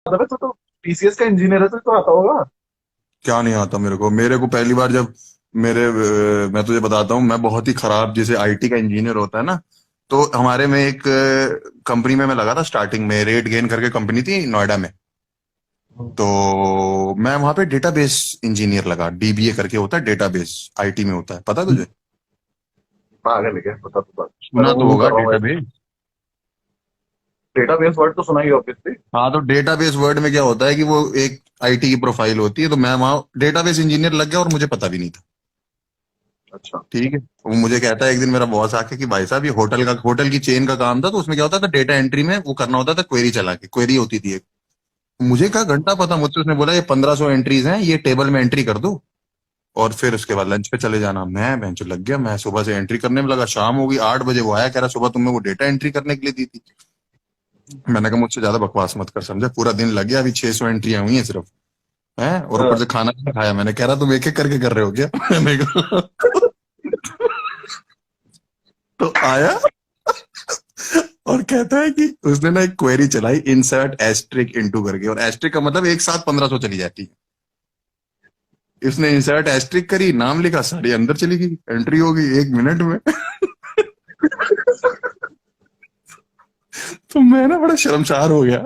अबे तो टीसीएस का इंजीनियर है तो आता होगा। क्या नहीं आता मेरे को पहली बार जब मैं तुझे बताता हूँ, मैं बहुत ही खराब, जैसे आईटी का इंजीनियर होता है ना, तो हमारे में एक कंपनी में मैं लगा था स्टार्टिंग में, रेट गेन करके कंपनी थी नोएडा में। तो मैं वहां पे डेटाबेस इंजीनियर लगा, डीबीए करके होता है, डेटाबेस आईटी में होता है, पता है तुझे? पागल है क्या? बता तो बात। मैं सुना तो तो गूगल होगा कर रहा हूँ। डेटाबेस। डेटाबेस वर्ड तो सुना ही ऑब्वियसली। हाँ, तो डेटाबेस वर्ड में क्या होता है कि वो एक आईटी की प्रोफाइल होती है, तो मैं वहां डेटाबेस इंजीनियर लग गया और मुझे पता भी नहीं था। अच्छा। ठीक है, वो मुझे कहता है एक दिन मेरा बॉस आके कि भाई साहब, ये होटल की चेन का काम था, तो उसमें क्या होता था, डेटा एंट्री में वो करना होता था, क्वेरी चला के, क्वेरी होती थी एक। मुझे क्या घंटा पता, मुझसे उसने बोला ये 1500 एंट्रीज हैं, ये टेबल में एंट्री कर दो और फिर उसके बाद लंच पे चले जाना। मैं बेंच लग गया, मैं सुबह से एंट्री करने में लगा, शाम हो गई 8 बजे वो आया, कह रहा सुबह तुमने वो डेटा एंट्री करने के लिए दी थी। मैंने कहा मुझसे ज्यादा बकवास मत कर, समझा, पूरा दिन लग गया, अभी 600 एंट्रियां हुई हैं सिर्फ, हैं, और ऊपर हाँ। से खाना भी नहीं खाया। मैंने कह रहा तुम एक एक करके कर रहे हो क्या? मैंने कहा तो आया और कहता है कि उसने ना एक क्वेरी चलाई, इंसर्ट एस्ट्रिक इनटू करके, और एस्ट्रिक का मतलब एक साथ 1500 चली जाती है। इसने इंसर्ट एस्ट्रिक करी, नाम लिखा, सारी अंदर चली गई, एंट्री हो गई 1 मिनट में। तो मैं ना बड़ा शर्मसार हो गया।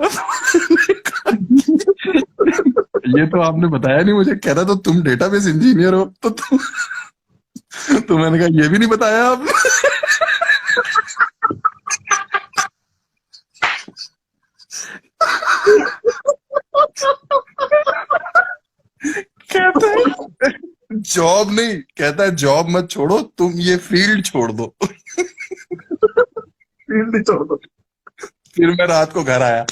ये तो आपने बताया नहीं मुझे, कह रहा तो तुम डेटाबेस इंजीनियर हो, तो मैंने कहा ये भी नहीं बताया आपने। कहता है जॉब नहीं, कहता है जॉब मत छोड़ो, तुम ये फील्ड छोड़ दो। फील्ड ही छोड़ दो। फिर मैं रात को घर आया,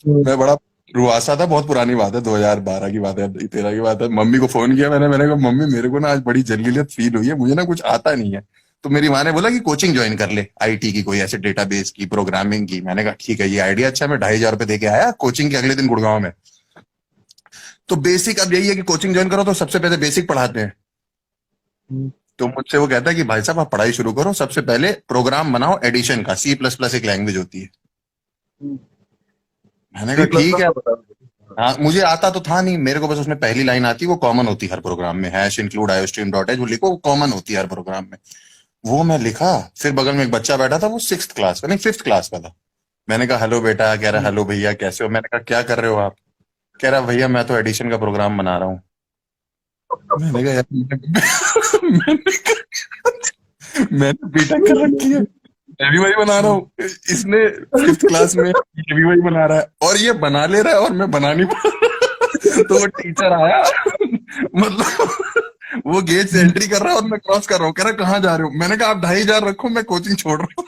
मैं बड़ा रुआसा था, बहुत पुरानी बात है, 2012 की बात है, 13 की बात है। मम्मी को फोन किया मैंने कहा मम्मी मेरे को ना आज बड़ी जलीलियत फील हुई है, मुझे ना कुछ आता नहीं है। तो मेरी माँ ने बोला कि कोचिंग ज्वाइन कर ले, आईटी की, कोई ऐसे डेटाबेस की, प्रोग्रामिंग की। मैंने कहा ठीक है, ये आइडिया अच्छा है। मैं 2,500 रुपये दे के आया कोचिंग के, अगले दिन गुड़गांव में। तो बेसिक अब यही है कि कोचिंग ज्वाइन करो तो सबसे पहले बेसिक पढ़ाते हैं। तो मुझसे वो कहता है कि भाई साहब आप पढ़ाई शुरू करो, सबसे पहले प्रोग्राम बनाओ एडिशन का, सी प्लस प्लस एक लैंग्वेज होती है। मैंने कहा सी प्लस ठीक प्लस है। तो बता मुझे। हाँ, मुझे आता तो था नहीं, मेरे को बस उसमें पहली लाइन आती, वो कॉमन होती है हर प्रोग्राम में, hash include iostream dot H, वो लिखो, वो कॉमन होती है हर प्रोग्राम में। वो मैं लिखा। फिर बगल में एक बच्चा बैठा था, वो 6th क्लास का नहीं, 5th क्लास का था। मैंने कहा हेलो बेटा, कह रहा हेलो भैया कैसे हो। मैंने कहा क्या कर रहे हो आप? कह रहा भैया मैं तो एडिशन का प्रोग्राम बना रहा हूँ। मैंने कहा यार मैंने बीटेक कर रखी है, मैं भी वही बना रहा हूँ। इसने 5th क्लास में ये भी वही बना रहा है, और ये बना ले रहा है और मैं बना नहीं पा रहा। तो वो टीचर आया, मतलब वो गेट से एंट्री कर रहा है और मैं क्रॉस कर रहा हूँ, कह रहा कहाँ जा रहे हो? मैंने कहा आप 2,500 रखो, मैं कोचिंग छोड़ रहा हूँ।